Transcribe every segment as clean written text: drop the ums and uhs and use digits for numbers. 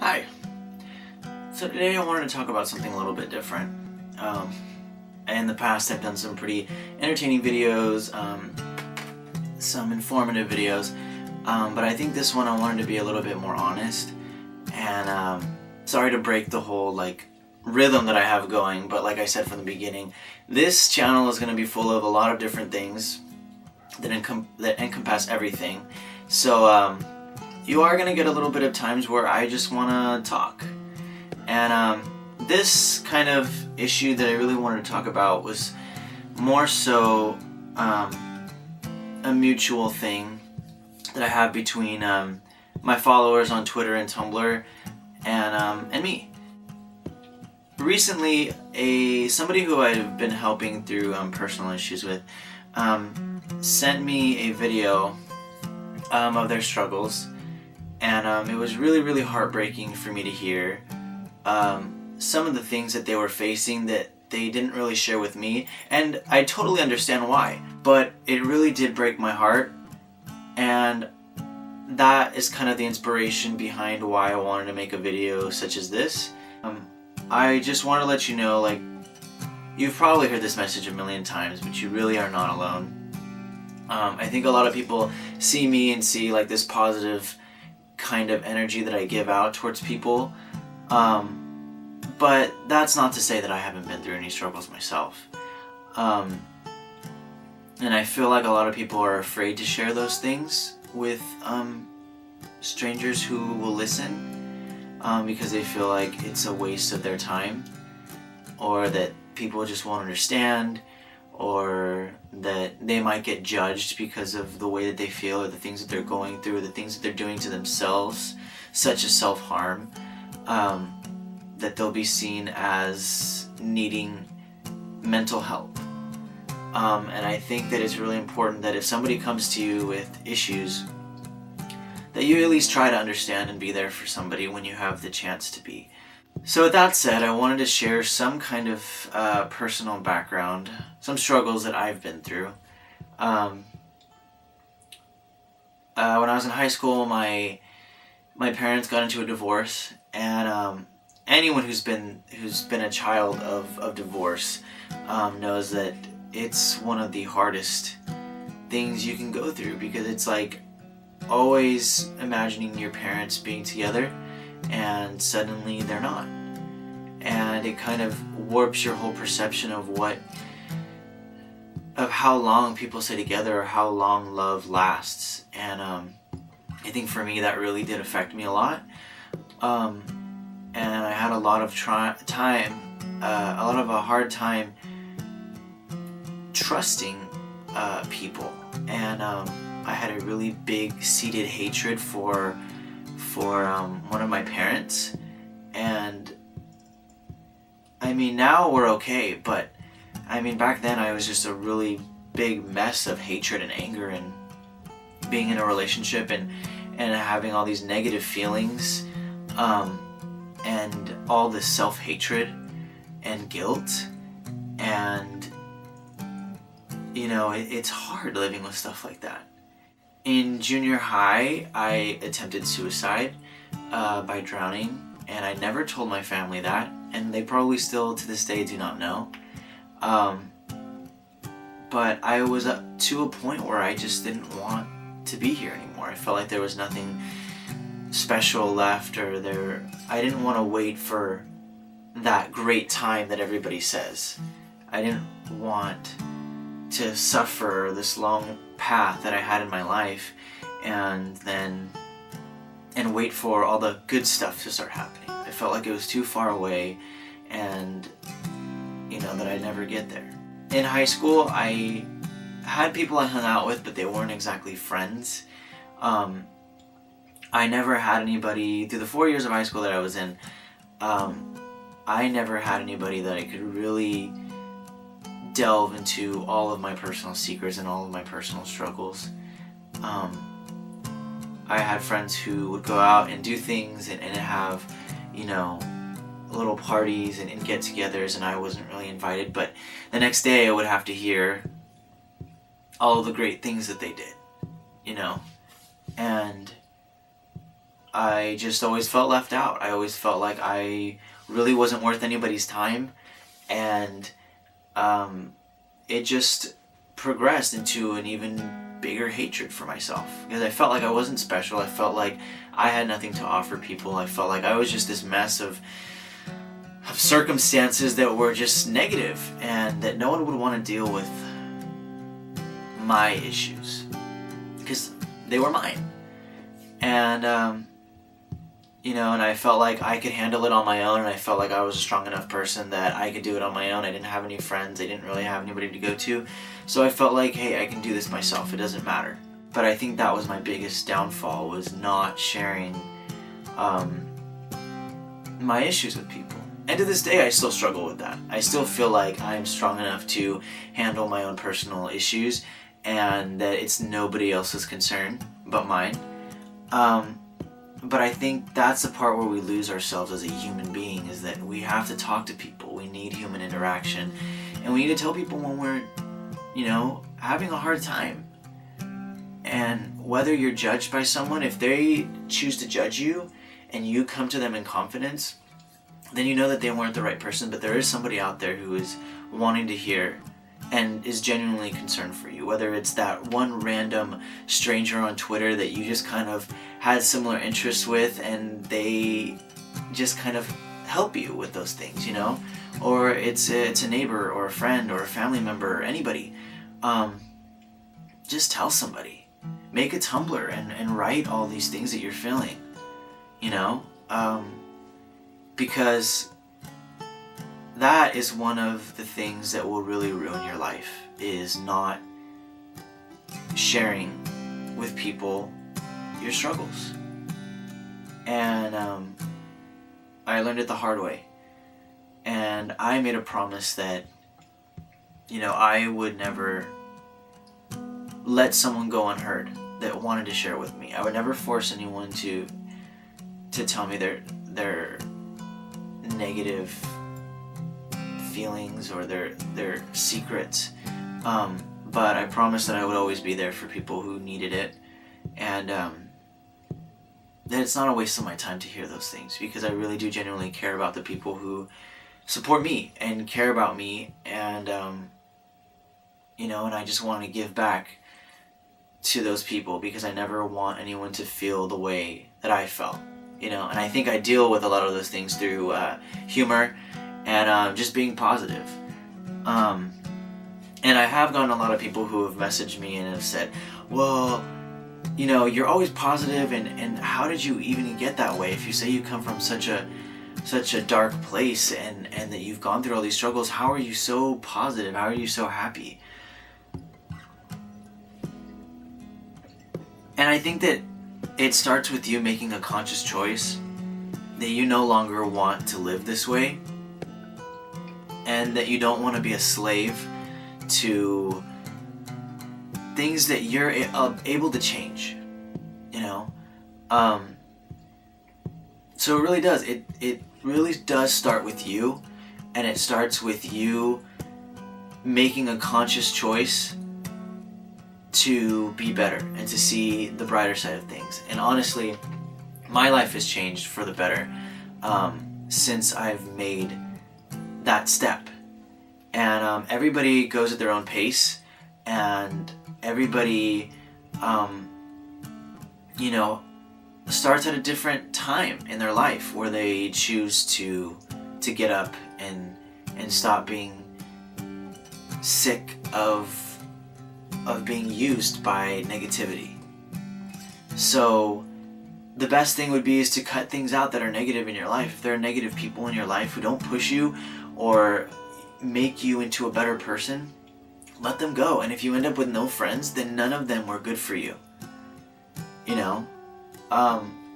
Hi. So today I wanted to talk about something a little bit different. In the past I've done some pretty entertaining videos, some informative videos, but I think this one I wanted to be a little bit more honest. And sorry to break the whole rhythm that I have going, but like I said from the beginning, this channel is going to be full of a lot of different things that encompass everything. So you are going to get a little bit of times where I just want to talk. And this kind of issue that I really wanted to talk about was more so a mutual thing that I have between my followers on Twitter and Tumblr and me. Recently, somebody who I've been helping through personal issues with sent me a video of their struggles, and it was really heartbreaking for me to hear some of the things that they were facing that they didn't really share with me, and I totally understand why, but it really did break my heart, and that is kind of the inspiration behind why I wanted to make a video such as this. I just want to let you know, you've probably heard this message a million times, but you really are not alone. I think a lot of people see me and see this positive kind of energy that I give out towards people, but that's not to say that I haven't been through any struggles myself. And I feel like a lot of people are afraid to share those things with strangers who will listen, because they feel like it's a waste of their time, or that people just won't understand, or that they might get judged because of the way that they feel, or the things that they're going through, or the things that they're doing to themselves, such as self-harm, that they'll be seen as needing mental help. And I think that it's really important that if somebody comes to you with issues, that you at least try to understand and be there for somebody when you have the chance to be. So with that said, I wanted to share some kind of personal background, some struggles that I've been through. When I was in high school, my parents got into a divorce, and anyone who's been a child of divorce knows that it's one of the hardest things you can go through, because it's always imagining your parents being together and suddenly they're not, and it kind of warps your whole perception of how long people stay together, or how long love lasts. And I think for me that really did affect me a lot, and I had a lot of a hard time trusting people, and I had a really big seated hatred for one of my parents. And I mean, now we're okay, but I mean, back then I was just a really big mess of hatred and anger, and being in a relationship and having all these negative feelings, and all this self-hatred and guilt, and it's hard living with stuff like that. In junior high, I attempted suicide by drowning, and I never told my family that, and they probably still to this day do not know. But I was up to a point where I just didn't want to be here anymore. I felt like there was nothing special left, or I didn't want to wait for that great time that everybody says. I didn't want to suffer this long path that I had in my life and wait for all the good stuff to start happening. I felt like it was too far away, and that I'd never get there. In high school, I had people I hung out with, but they weren't exactly friends. I never had anybody through the 4 years of high school that I was in. I never had anybody that I could really delve into all of my personal secrets and all of my personal struggles. I had friends who would go out and do things and have, little parties and get-togethers, and I wasn't really invited, but the next day I would have to hear all of the great things that they did, and I just always felt left out. I always felt like I really wasn't worth anybody's time, and it just progressed into an even bigger hatred for myself, because I felt like I wasn't special. I felt like I had nothing to offer people. I felt like I was just this mess of circumstances that were just negative, and that no one would want to deal with my issues because they were mine. And and I felt like I could handle it on my own, and I felt like I was a strong enough person that I could do it on my own. I didn't have any friends. I didn't really have anybody to go to. So I felt like, hey, I can do this myself. It doesn't matter. But I think that was my biggest downfall, was not sharing my issues with people. And to this day, I still struggle with that. I still feel like I'm strong enough to handle my own personal issues, and that it's nobody else's concern but mine. But I think that's the part where we lose ourselves as a human being, is that we have to talk to people. We need human interaction. And we need to tell people when we're, having a hard time. And whether you're judged by someone, if they choose to judge you and you come to them in confidence, then you know that they weren't the right person, but there is somebody out there who is wanting to hear and is genuinely concerned for you. Whether it's that one random stranger on Twitter that you just kind of had similar interests with, and they just kind of help you with those things, or it's a neighbor or a friend or a family member or anybody. Just tell somebody. Make a Tumblr and write all these things that you're feeling, because that is one of the things that will really ruin your life, is not sharing with people your struggles. And I learned it the hard way. And I made a promise that, I would never let someone go unheard that wanted to share with me. I would never force anyone to tell me their negative feelings or their secrets, but I promised that I would always be there for people who needed it, and that it's not a waste of my time to hear those things, because I really do genuinely care about the people who support me and care about me, and and I just want to give back to those people, because I never want anyone to feel the way that I felt, and I think I deal with a lot of those things through humor and just being positive. And I have gotten a lot of people who have messaged me and have said, well, you're always positive, and how did you even get that way? If you say you come from such a dark place, and that you've gone through all these struggles, how are you so positive? How are you so happy? And I think that it starts with you making a conscious choice that you no longer want to live this way, and that you don't want to be a slave to things that you're able to change, so it really does. It really does start with you, and it starts with you making a conscious choice to be better and to see the brighter side of things. And honestly, my life has changed for the better since I've made that step. And everybody goes at their own pace, and everybody starts at a different time in their life where they choose to get up and stop being sick of being used by negativity. So the best thing would be is to cut things out that are negative in your life. If there are negative people in your life who don't push you or make you into a better person, let them go. And if you end up with no friends, then none of them were good for you.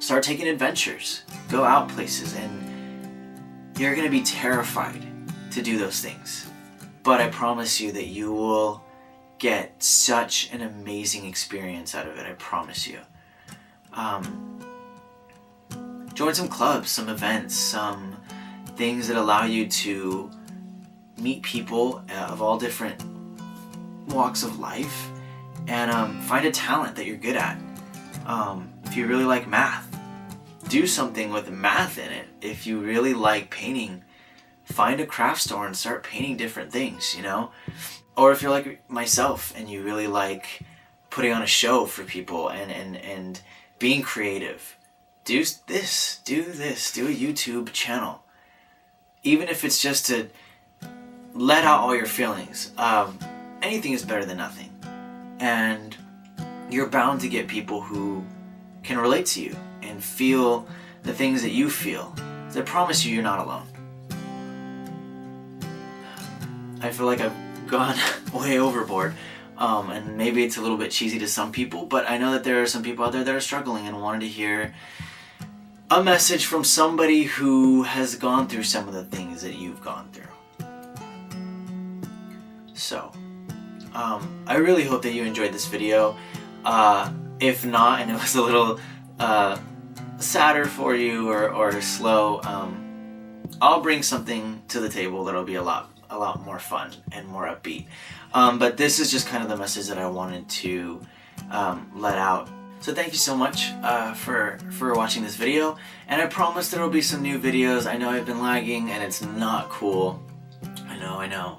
Start taking adventures. Go out places, and you're going to be terrified to do those things. But I promise you that you will get such an amazing experience out of it. I promise you. Join some clubs, some events, some things that allow you to meet people of all different walks of life, and find a talent that you're good at. If you really like math, do something with math in it. If you really like painting, find a craft store and start painting different things, you know? Or if you're like myself and you really like putting on a show for people and being creative, do this, do a YouTube channel. Even if it's just to let out all your feelings. Anything is better than nothing. And you're bound to get people who can relate to you and feel the things that you feel. So I promise you, you're not alone. I feel like I've gone way overboard, and maybe it's a little bit cheesy to some people, but I know that there are some people out there that are struggling and wanted to hear a message from somebody who has gone through some of the things that you've gone through. So, I really hope that you enjoyed this video. If not, and it was a little sadder for you or slow, I'll bring something to the table that'll be a lot more fun and more upbeat. But this is just kind of the message that I wanted to let out. So thank you so much for watching this video, and I promise there will be some new videos. I know I've been lagging and it's not cool. I know.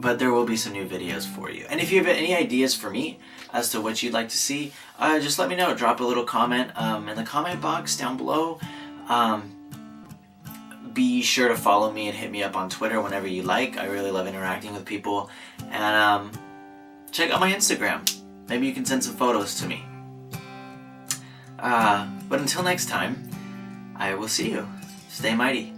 But there will be some new videos for you. And if you have any ideas for me as to what you'd like to see, just let me know. Drop a little comment in the comment box down below. Be sure to follow me and hit me up on Twitter whenever you like. I really love interacting with people. And check out my Instagram. Maybe you can send some photos to me. But until next time, I will see you. Stay mighty.